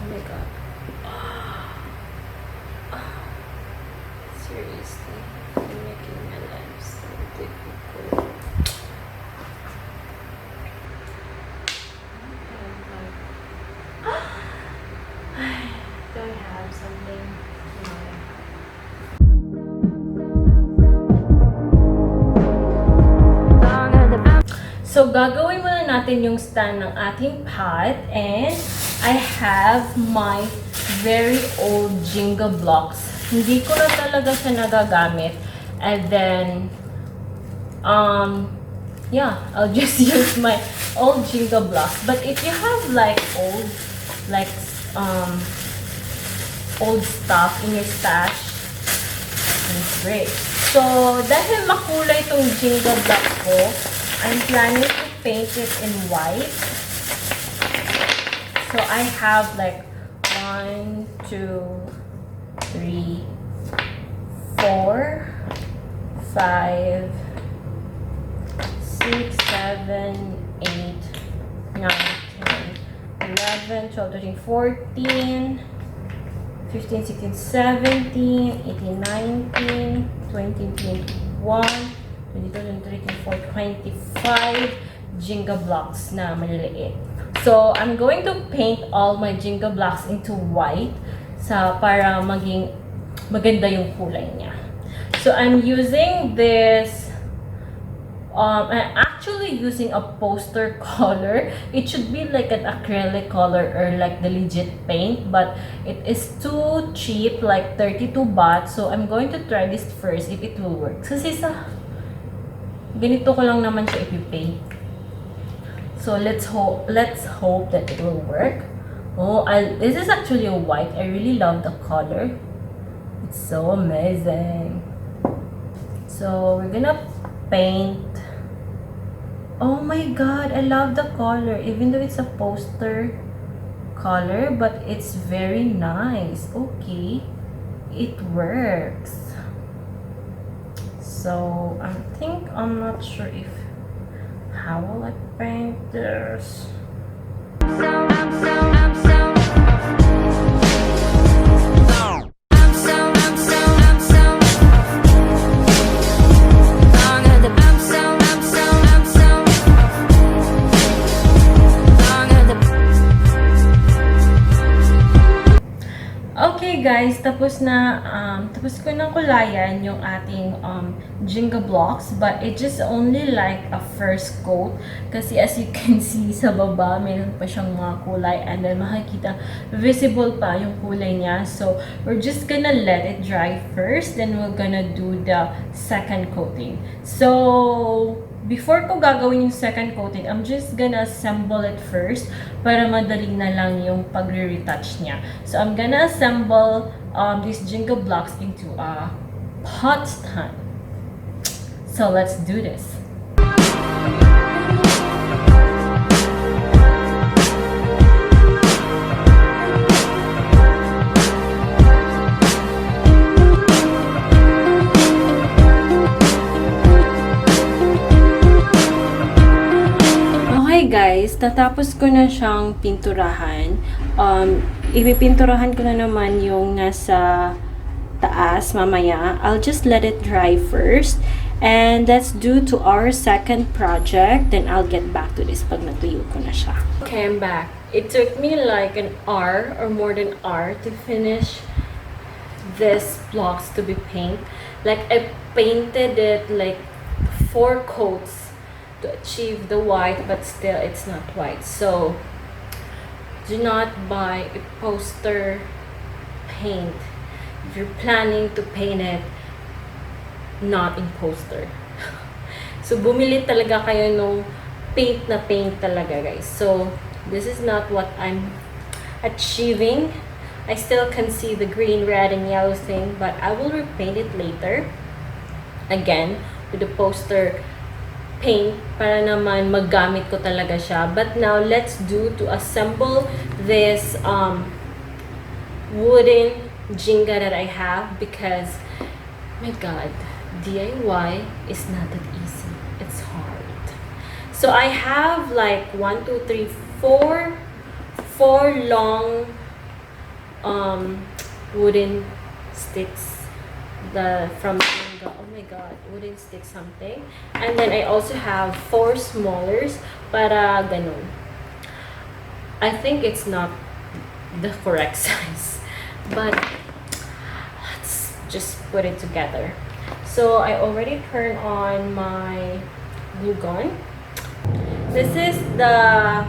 my god. Seriously, you're making my life so difficult. Do I have something? No. So, gagawin muna natin yung stand ng ating pot. And I have my very old Jinga blocks. Hindi ko na talaga siya nagagamit. And then, yeah, I'll just use my old Jinga blocks. But if you have like old stuff in your stash, it's great. So, dahil makulay itong Jinga block ko, I'm planning to paint it in white. So, I have like 1, 2, 3, 4, 5, 6, 7, 8, 9, 10, 11, 12, 13, 14, 15, 16, 17, 18, 19, 20, 21, 22, 23, 24, 25 Jinga blocks na maliliit. So, I'm going to paint all my Jinga blocks into white para maging maganda yung kulay niya. So, I'm using this, I'm actually using a poster color. It should be like an acrylic color or like the legit paint, but it is too cheap, like 32 baht. So, I'm going to try this first if it will work. Kasi ganito ko lang naman siya ipipaint. So, let's hope that it will work. Oh, this is actually a white. I really love the color. It's so amazing. So, we're gonna paint. Oh my god, I love the color. Even though it's a poster color, but it's very nice. Okay, it works. So, I'm not sure if how will I paint this. Okay guys, tapos ko nang kulayan yung ating Jinga blocks, but it just only like a first coat kasi as you can see sa baba mayroon pa siyang mga kulay, and then makikita visible pa yung kulay niya. So we're just gonna let it dry first, then we're gonna do the second coating. So before ko gagawin yung second coating, I'm just gonna assemble it first para madali na lang yung pagre-retouch niya. So, I'm gonna assemble these Jinga blocks into a pot stand. So, let's do this. Guys, tatapos ko na siyang pinturahan. Ipipinturahan ko na naman yung nasa taas mamaya. I'll just let it dry first. And that's due to our second project. Then I'll get back to this pag natuyo ko na siya. Okay, I'm back. It took me like an hour or more than an hour to finish this blocks to be painted. Like I painted it like 4 coats to achieve the white, but still it's not white. So do not buy a poster paint if you're planning to paint it not in poster. So bumili talaga kayo nung paint na paint talaga, guys. So this is not what I'm achieving. I still can see the green, red, and yellow thing, but I will repaint it later again with the poster paint para naman maggamit ko talaga siya. But now let's do to assemble this wooden Jinga that I have, because my god, DIY is not that easy. It's hard. So I have like 1, 2, 3, 4 long wooden sticks from Jinga. Oh my god, wooden stick something. And then I also have 4 smallers para ganun. I think it's not the correct size, but let's just put it together. So I already turned on my glue gun. This is the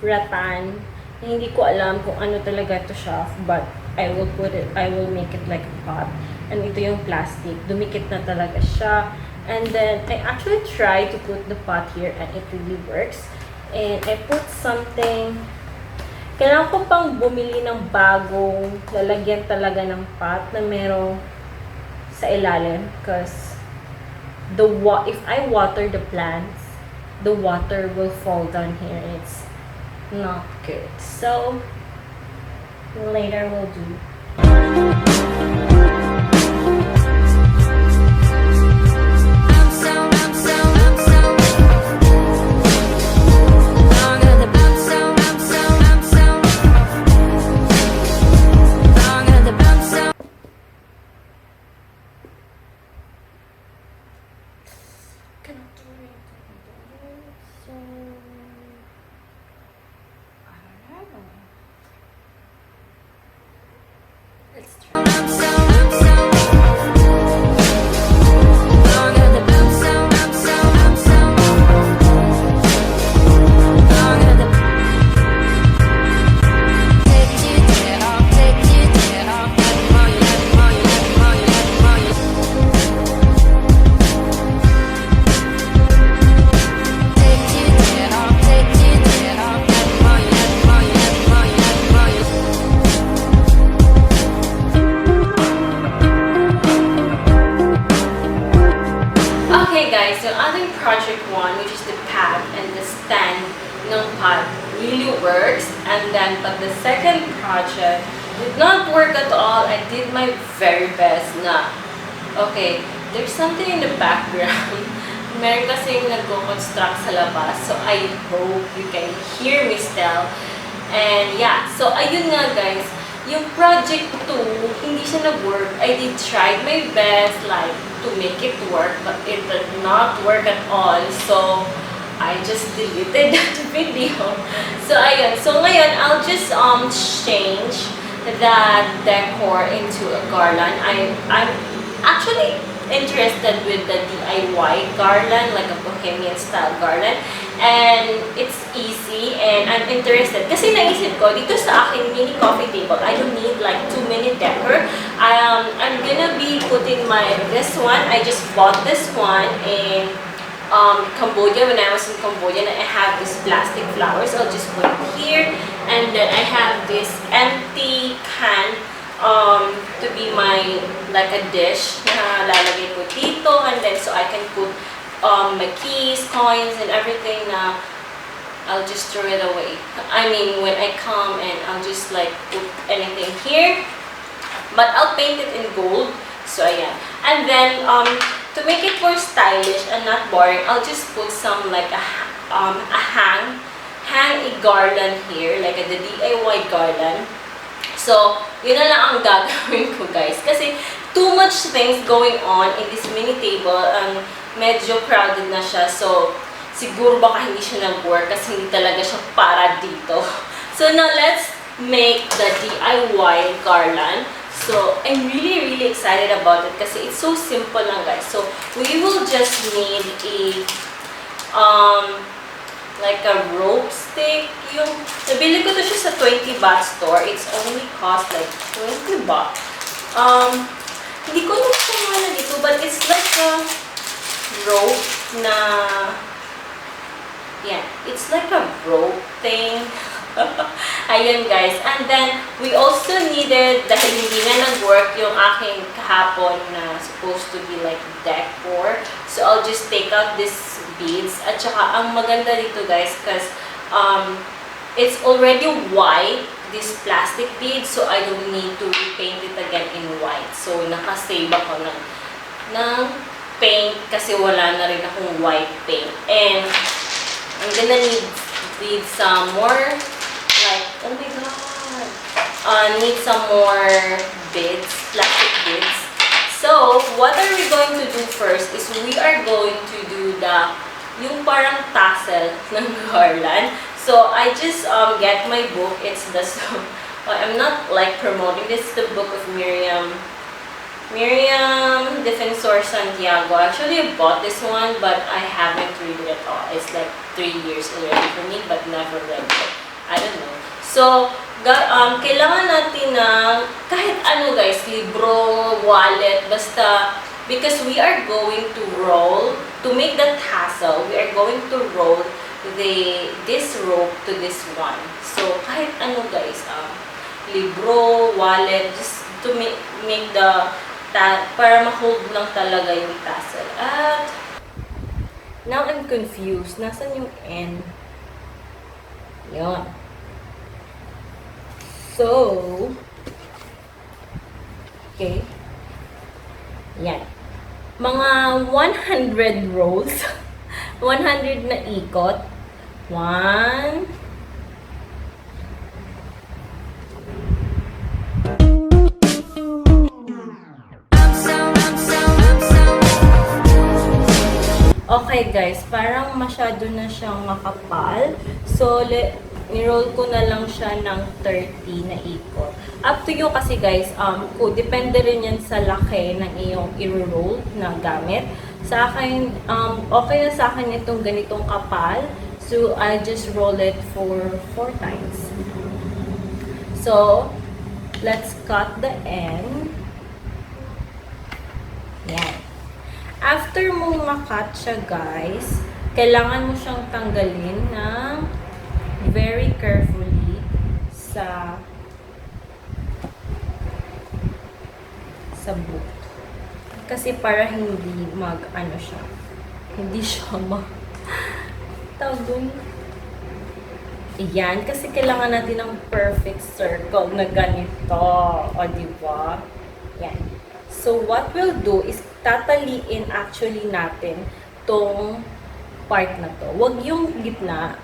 Rattan. Hindi ko alam kung ano talaga to siya, but I will make it like a pot. And ito yung plastic. Dumikit na talaga siya. And then I actually tried to put the pot here and it really works. And I put something. Kailangan ko pang bumili ng bagong lalagyan talaga ng pot na merong sa ilalim, because if I water the plants, the water will fall down here and it's not good. So later we'll do. Let's try. Okay guys, so ating project 1, which is the pad and the stand ng pad, really works. And then, but the second project did not work at all. I did my very best na, okay, there's something in the background. Meron kasing nagko-construct sa labas. So, I hope you can hear me still. And yeah, so ayun nga guys, yung project 2, hindi siya nag-work. I did try my best like to make it work, but it did not work at all. So I just deleted that video. So ayun, so ngayon I'll just change that decor into a garland. I'm actually interested with the DIY garland, like a bohemian style garland, and it's easy and I'm interested kasi naisip ko dito sa aking mini coffee table I don't need like too many decor. I'm gonna be putting this one. I just bought this one in Cambodia when I was in Cambodia, and I have these plastic flowers. I'll just put it here, and then I have this empty can to be my like a dish na lalagay ko dito, and then so I can put my keys, coins, and everything na I'll just throw it away. I mean, when I come and I'll just like put anything here, but I'll paint it in gold. So yeah, and then to make it more stylish and not boring, I'll just put some like a hang a garland here, like the DIY garland. So, yun na lang ang gagawin ko guys. Kasi too much things going on in this mini table. Medyo crowded na siya. So, siguro baka hindi siya nag-work kasi hindi talaga siya para dito. So, now let's make the DIY garland. So, I'm really excited about it kasi it's so simple lang guys. So, we will just need like a rope stick. Yung nabili ko to siya sa 20 baht store. It's only cost like 20 baht. Hindi ko na siya mana dito, but it's like a rope na, yeah, it's like a rope thing. Ayan guys. And then, we also needed, dahil hindi na nag-work yung aking kahapon na supposed to be like decor. So, I'll just take out these beads. At saka, ang maganda dito guys, because it's already white, this plastic bead, so I don't need to repaint it again in white. So, nakasave ako ng paint kasi wala na rin akong white paint. And, I'm gonna need some more. Like, oh my god, need some more beads, plastic beads. So, what are we going to do first is we are going to do yung parang tassel ng garland. So, I just get my book. It's I'm not like promoting this. The book of Miriam Defensor Santiago. Actually, I bought this one, but I haven't read it at all. It's like 3 years already for me, but never read it. I don't know. So, kailangan natin ng kahit ano guys, libro, wallet, basta, because we are going to roll, to make the tassel, we are going to roll this rope to this one. So, kahit ano guys, libro, wallet, just to make the para ma-hold lang talaga yung tassel. At now I'm confused. Nasaan yung N? Yun. So, okay. Yan. Mga 100 rolls. 100 na ikot. 1, okay guys, parang masyado na siyang makapal. So, ni-roll ko na lang siya ng 30 na ikot. Up to you kasi guys, depende rin yan sa laki ng iyong i-roll na gamit. Sa akin, okay na sa akin itong ganitong kapal. So, I just roll it for 4 times. So, let's cut the end. Yan. After mo makat siya guys, kailangan mo siyang tanggalin ng very carefully sa book. Kasi para hindi mag-ano siya. Hindi siya tawag. Iyan, kasi kailangan natin ng perfect circle na ganito. O, diba? Yan. So, what we'll do is tataliin actually natin tong part na to. Huwag yung gitna,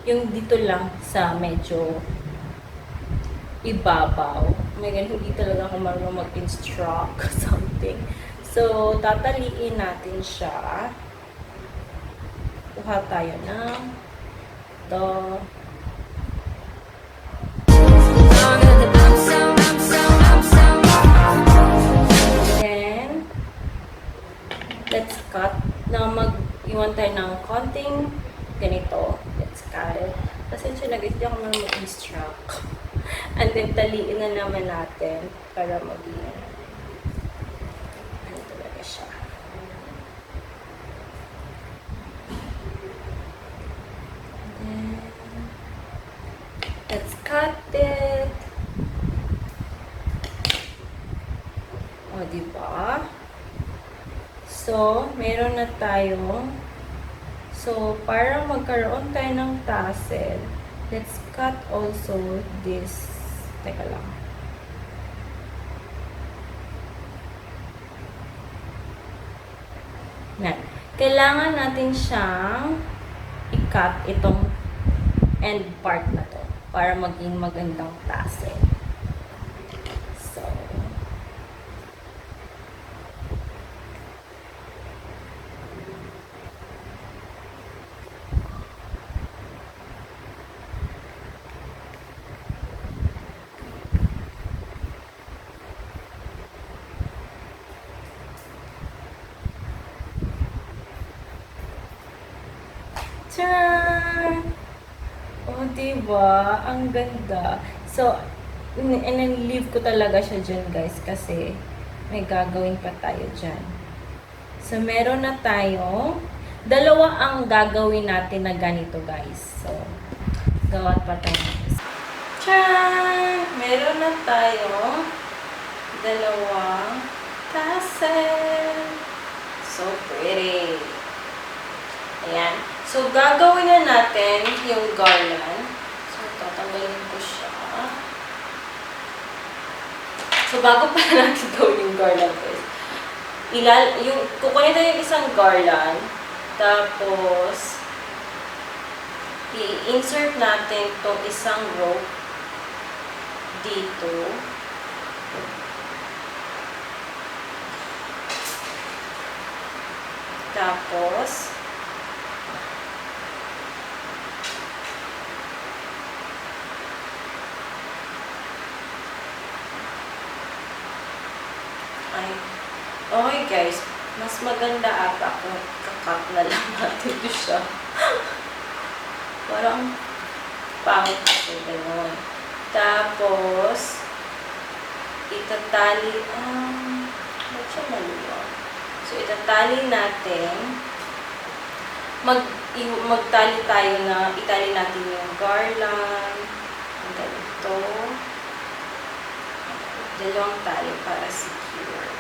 yung dito lang sa medyo ibabaw. May ganun, hindi talaga ako marunong mag-instruct something. So, tataliin natin siya. Kuha tayo ng then, let's cut. Na mag-iwan tayo ng konting ganito. Let's cut it. Pasensya na guys, di ako marunong mag-instruct. And then, taliin na naman natin para maging ano talaga siya. And then, let's cut it. O, diba? So, meron na tayong para magkaroon tayo ng tassel, let's cut also this. Teka lang. Yan. Kailangan natin siyang i-cut itong end part na to para maging magandang tassel. So, tcharan! O, diba? Ang ganda. So, in-leave ko talaga siya dyan, guys, kasi may gagawin pa tayo dyan. So, meron na tayo. Dalawa ang gagawin natin na ganito, guys. So, gawa pa tayo. Tcharan! Meron na tayo dalawang tassel. So pretty. Ayan. So, gagawin na natin yung garland. So, tatanggalin ko siya. So, bago pa natin gawin yung garland, guys. Kukunin tayo yung isang garland. Tapos, i-insert natin itong isang rope dito. Tapos, okay guys, mas maganda ata kung kakat na lang natin siya. Parang pangit kasi gano'n. Tapos, itatali, ba't siya maluwag? So, itatali natin, magtali tayo na, itali natin yung garland, ang ganito, dalawang tali para secure.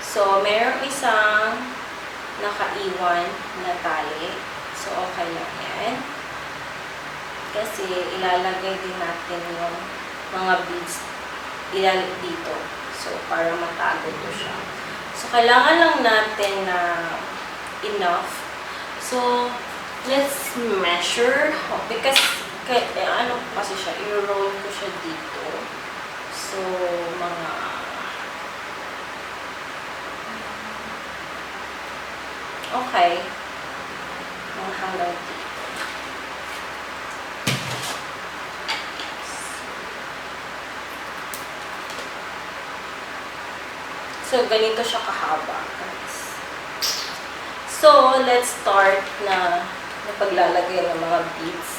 So, merong isang nakaiwan na tali. So, okay lang yan. Kasi, ilalagay din natin yung mga beads dito. So, para matago ito siya. So, kailangan lang natin na enough. So, let's measure. Because, ano kasi siya, i-roll ko siya dito. So, mga okay. Mga hanggang dito. So, ganito siya kahaba, guys. So, let's start na paglalagay ng mga beads.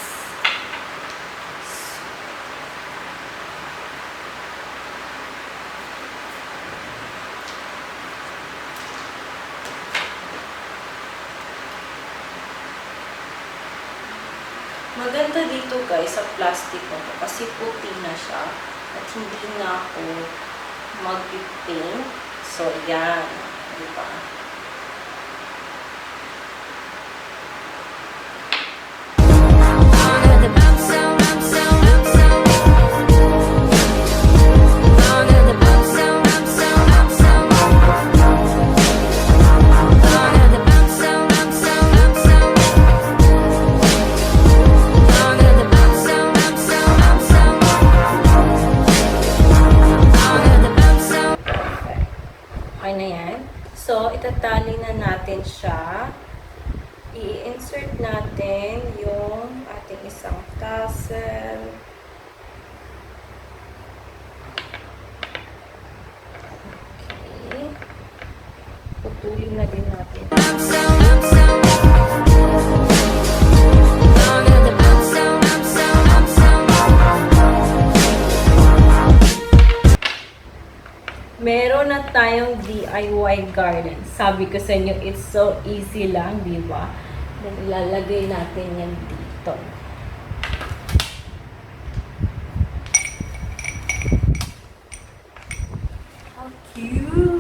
Maganda dito guys sa plastic na to kasi puti na siya at hindi na ako mag-paint. So, yan. Diba? So, itatali na natin siya. I-insert natin yung ating isang tassel. Okay. Putulin na din natin. Meron na tayong DIY garland. Sabi ko sa inyo, it's so easy lang, di ba? Then, ilalagay natin yan dito. How cute!